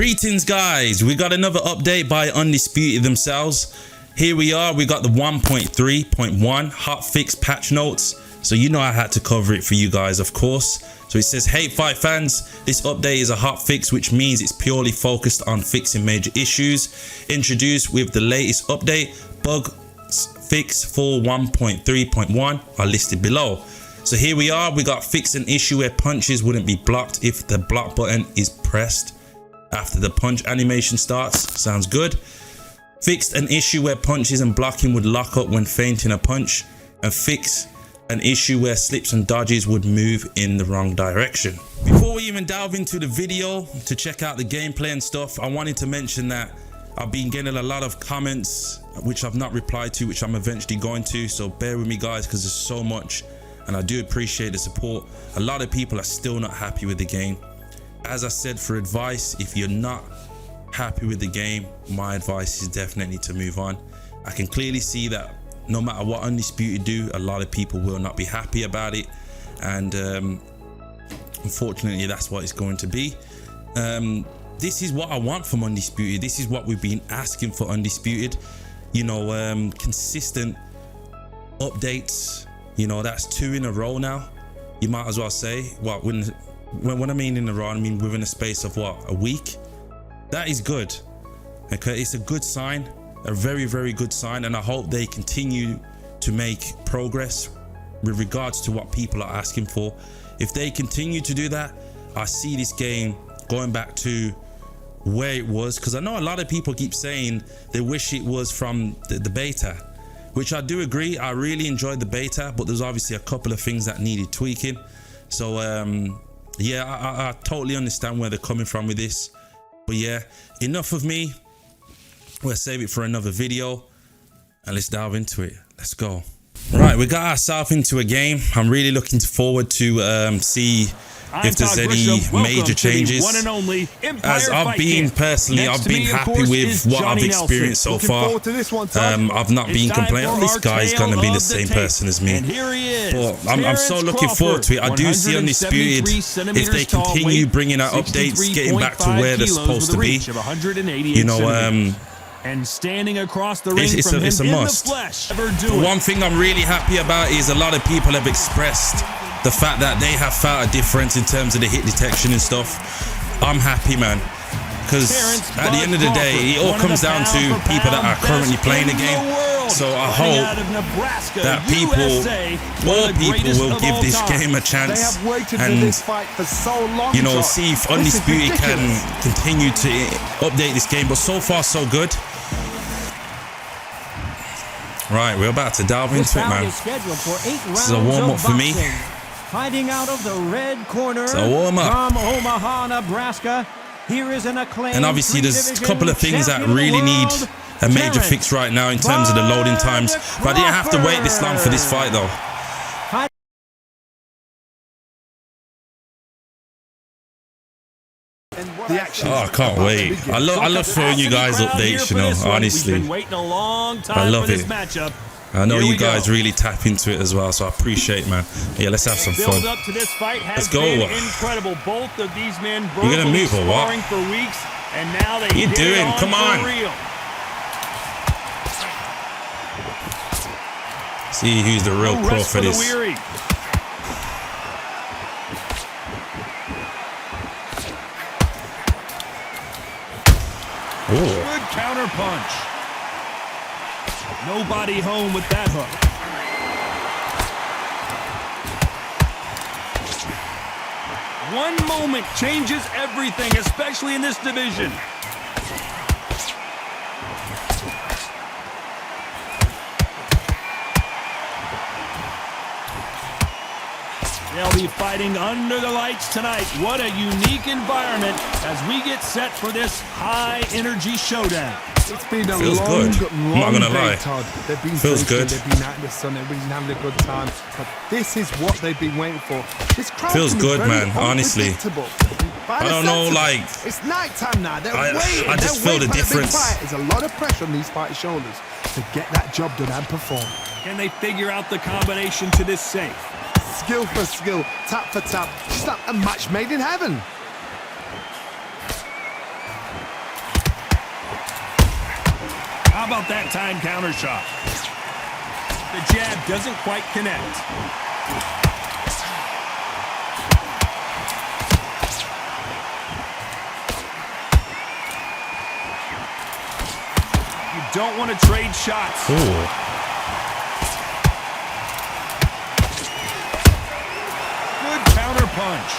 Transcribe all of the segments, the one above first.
Greetings guys, we got another update by Undisputed themselves. Here we are, we got the 1.3.1 hot fix patch notes. So you know I had to cover it for you guys, of course. So it says, hey Fight fans, this update is a hot fix, which means it's purely focused on fixing major issues. Introduced with the latest update, bug fix for 1.3.1 are listed below. So here we are, we got fixed an issue where punches wouldn't be blocked if the block button is pressed after the punch animation starts. Sounds good. Fixed an issue where punches and blocking would lock up when feinting a punch, and fix an issue where slips and dodges would move in the wrong direction. Before we even delve into the video to check out the gameplay and stuff, I wanted to mention that I've been getting a lot of comments which I've not replied to, which I'm eventually going to, so bear with me guys because there's so much and I do appreciate the support. A lot of people are still not happy with the game. As I said, for advice, if you're not happy with the game, my advice is definitely to move on. I can clearly see that no matter what Undisputed do, a lot of people will not be happy about it, and unfortunately that's what it's going to be. This is what I want from Undisputed. This is what we've been asking for Undisputed, you know, consistent updates. You know, that's 2 in a row now, you might as well say. What when I mean in a row, I mean within a space of what, a week. That is good. Okay, it's a good sign, a very, very good sign, and I hope they continue to make progress with regards to what people are asking for. If they continue to do that, I see this game going back to where it was, because I know a lot of people keep saying they wish it was from the beta, which I do agree. I really enjoyed the beta, but there's obviously a couple of things that needed tweaking. So yeah, I totally understand where they're coming from with this. But yeah, enough of me. We'll save it for another video and let's dive into it. Let's go. Right, we got ourselves into a game. I'm really looking forward to see if there's any major changes. As I've been personally, I've been happy with what I've experienced so far. I've not been complaining. Oh, this guy's gonna be the same person as me. But I'm so looking forward to it. I do see Undisputed, if they continue bringing out updates, getting back to where they're supposed to be. You know, and standing across the ring it's a must. One thing I'm really happy about is a lot of people have expressed the fact that they have felt a difference in terms of the hit detection and stuff. I'm happy, man, because at the end of the day, it all comes down to people that are currently playing the game. So I hope that all people will give this game a chance and, you know, see if Undisputed can continue to update this game. But so far so good. Right, we're about to delve into it, man. This is a warm-up for me. Fighting out of the red corner it's a warm-up. from Omaha, Nebraska. Here is an acclaimed, and obviously there's a couple of things that really need a major fix right now in terms of the loading times. But I didn't have to wait this long for this fight though. Oh, I can't wait. I love showing you guys updates, you know, honestly. I love it. I know you guys really tap into it as well, so I appreciate, man. Yeah, let's have some fun. Let's go. Incredible. Both of these men you're gonna move or what? For weeks, and now they you doing? Come on. See who's the real pro for this. Good counter punch. Nobody home with that hook. One moment changes everything, especially in this division. They'll be fighting under the lights tonight. What a unique environment as we get set for this high-energy showdown. It's been a feels long, good. long I'm not gonna day, lie. Todd. They've been Feels good. They've been out in the sun. Everybody's having a good time. But this is what they've been waiting for. This crowd feels good, man. Honestly, I don't know. Like, it's night time now. They're waiting. I just feel the difference. There's a lot of pressure on these fighters' shoulders to get that job done and perform. Can they figure out the combination to this safe? Skill for skill, tap for tap. Just like a match made in heaven. about that time counter shot? The jab doesn't quite connect. You don't want to trade shots. Ooh. Good counter punch.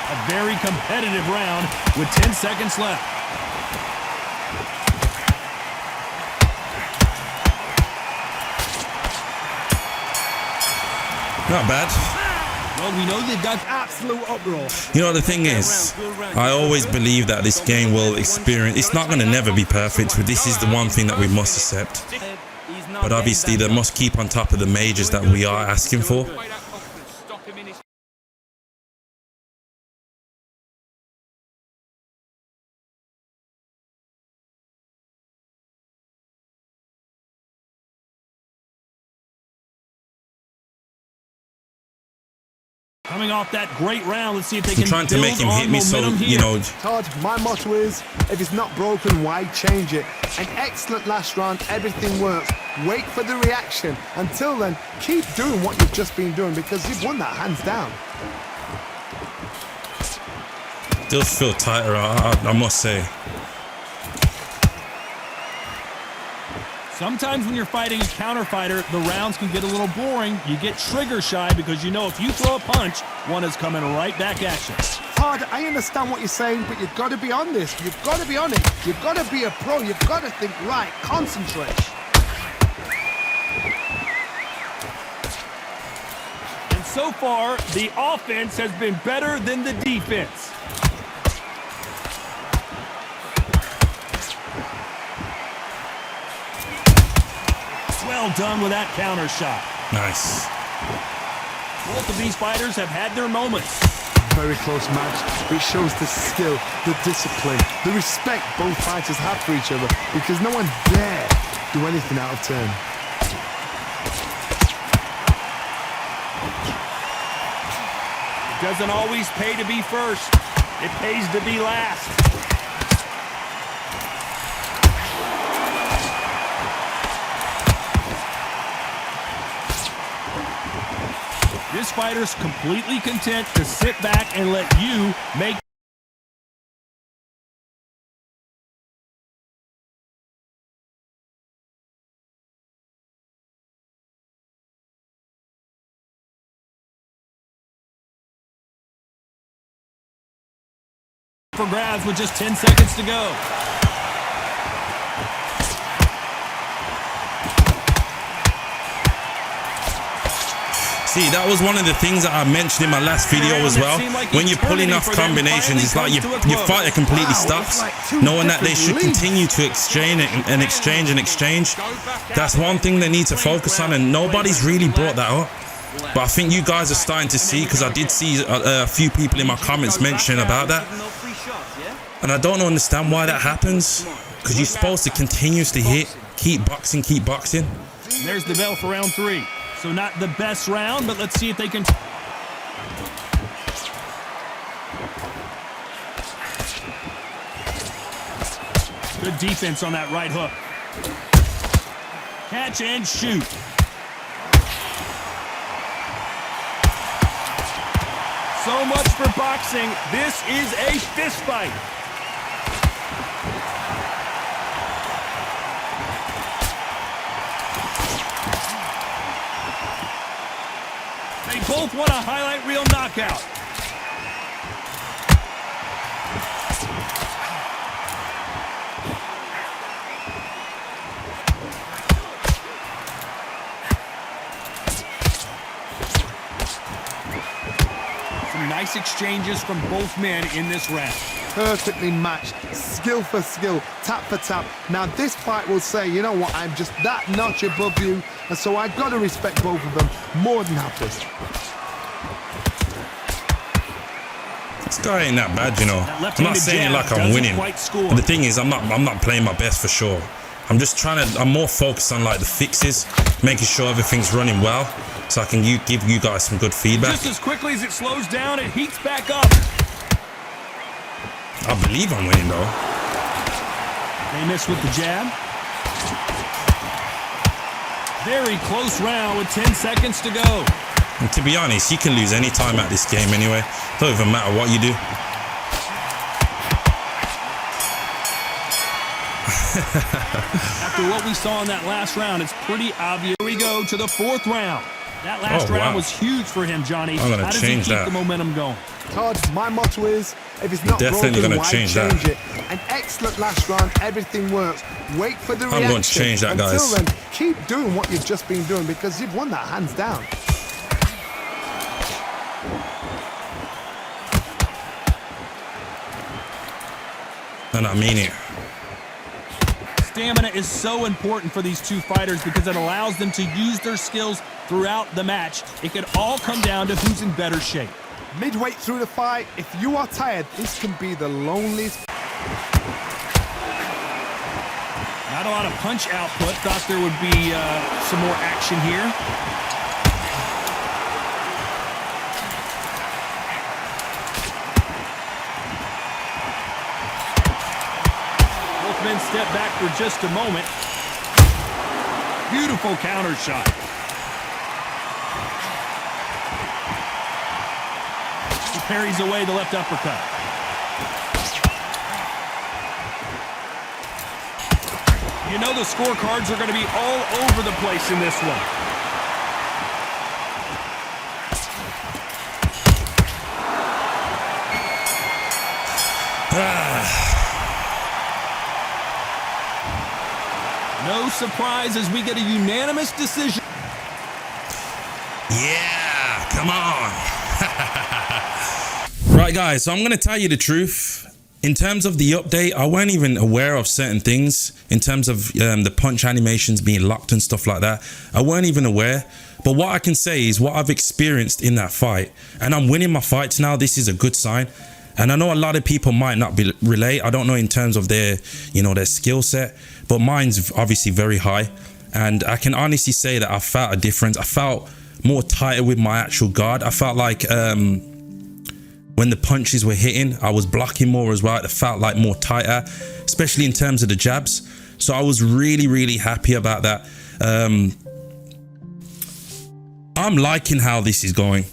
A very competitive round with 10 seconds left. Not bad. Well, we know they've got Absolute uproar. You know, the thing is, I always believe that this game will experience, it's not going to never be perfect, but this is the one thing that we must accept. But obviously, they must keep on top of the majors that we are asking for. coming off that great round. Let's see if they can I'm trying to make him hit me, so, you know. Todd, my motto is, if it's not broken, why change it? An excellent last round, everything works. Wait for the reaction. Until then, keep doing what you've just been doing, because you've won that hands down. Does feel tighter, I must say. Sometimes when you're fighting a counter fighter, the rounds can get a little boring. You get trigger shy because you know if you throw a punch, one is coming right back at you. Todd, I understand what you're saying, but you've got to be on this. You've got to be on it. You've got to be a pro. You've got to think right. Concentrate. And so far, the offense has been better than the defense. Well done with that counter shot. Nice. Both of these fighters have had their moments. Very close match. It shows the skill, the discipline, the respect both fighters have for each other, because no one dare do anything out of turn. It doesn't always pay to be first. It pays to be last. This fighter's completely content to sit back and let you make. For grabs with just 10 seconds to go. See, that was one of the things that I mentioned in my last video as well. When you're pulling off combinations, it's like your fighter completely stops, knowing that they should continue to exchange and exchange. That's one thing they need to focus on, and nobody's really brought that up. But I think you guys are starting to see, because I did see a few people in my comments mention about that. And I don't understand why that happens, because you're supposed to continuously hit, keep boxing. And there's the bell for round 3. So not the best round, but let's see if they can. Good defense on that right hook. Catch and shoot. So much for boxing. This is a fist fight. They both want a highlight reel knockout. Some nice exchanges from both men in this round. Perfectly matched, skill for skill, tap for tap. Now this fight will say, you know what, I'm just that notch above you, and so I've got to respect both of them more than happy. This guy ain't that bad, you know. I'm not saying it like I'm winning, but the thing is, I'm not playing my best for sure. I'm more focused on like the fixes, making sure everything's running well, so I can give you guys some good feedback. Just as quickly as it slows down, it heats back up. I believe I'm winning though. They miss with the jab. Very close round with 10 seconds to go. And to be honest, you can lose any time at this game anyway. Don't even matter what you do. After what we saw in that last round, it's pretty obvious. Here we go to the fourth round. That last round was huge for him, Johnny. I'm gonna How does he change keep that. the momentum going? Todd, my motto is, if it's not Definitely broken, gonna why change change that. it? An excellent last round, everything works. Wait for the reaction. I'm going to change that, Until guys. then, keep doing what you've just been doing because you've won that hands down. And I mean it. Stamina is so important for these two fighters because it allows them to use their skills throughout the match. It could all come down to who's in better shape. Midway through the fight, if you are tired, this can be the loneliest. Not a lot of punch output. Thought there would be some more action here. Both men step back for just a moment. Beautiful counter shot. He parries away the left uppercut. You know the scorecards are going to be all over the place in this one. No surprise as we get a unanimous decision. Yeah, come on. Right, guys, so I'm going to tell you the truth. In terms of the update, I weren't even aware of certain things in terms of the punch animations being locked and stuff like that. I weren't even aware. But what I can say is what I've experienced in that fight, and I'm winning my fights now. This is a good sign. And I know a lot of people might not relate. I don't know in terms of their, their skill set, but mine's obviously very high. And I can honestly say that I felt a difference. I felt more tighter with my actual guard. I felt like when the punches were hitting, I was blocking more as well. It felt like more tighter, especially in terms of the jabs. So I was really, really happy about that. I'm liking how this is going.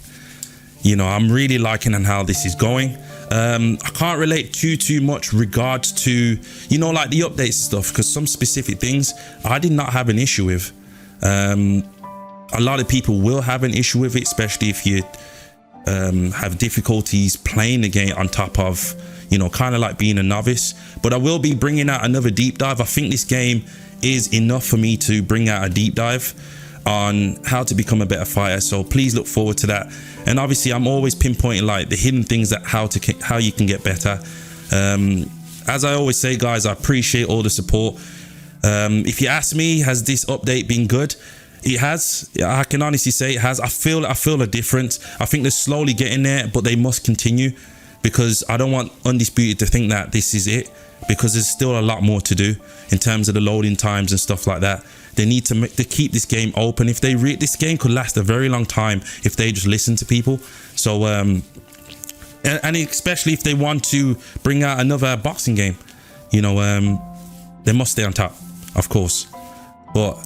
I'm really liking how this is going. I can't relate too much regards to, like the update stuff, because some specific things I did not have an issue with. A lot of people will have an issue with it, especially if you have difficulties playing the game on top of, kind of like being a novice. But I will be bringing out another deep dive. I think this game is enough for me to bring out a deep dive on how to become a better fighter, so please look forward to that. And obviously I'm always pinpointing like the hidden things that how you can get better. As I always say, guys, I appreciate all the support. If you ask me, has this update been good? It has. I can honestly say it has. I feel a difference. I think they're slowly getting there, but they must continue, because I don't want Undisputed to think that this is it, because there's still a lot more to do in terms of the loading times and stuff like that. They need to keep this game open. If they this game could last a very long time if they just listen to people. So and especially if they want to bring out another boxing game, they must stay on top, of course. But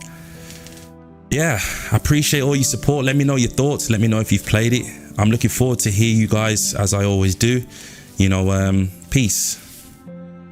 yeah, I appreciate all your support. Let me know your thoughts. Let me know if you've played it. I'm looking forward to hear you guys, as I always do. Peace.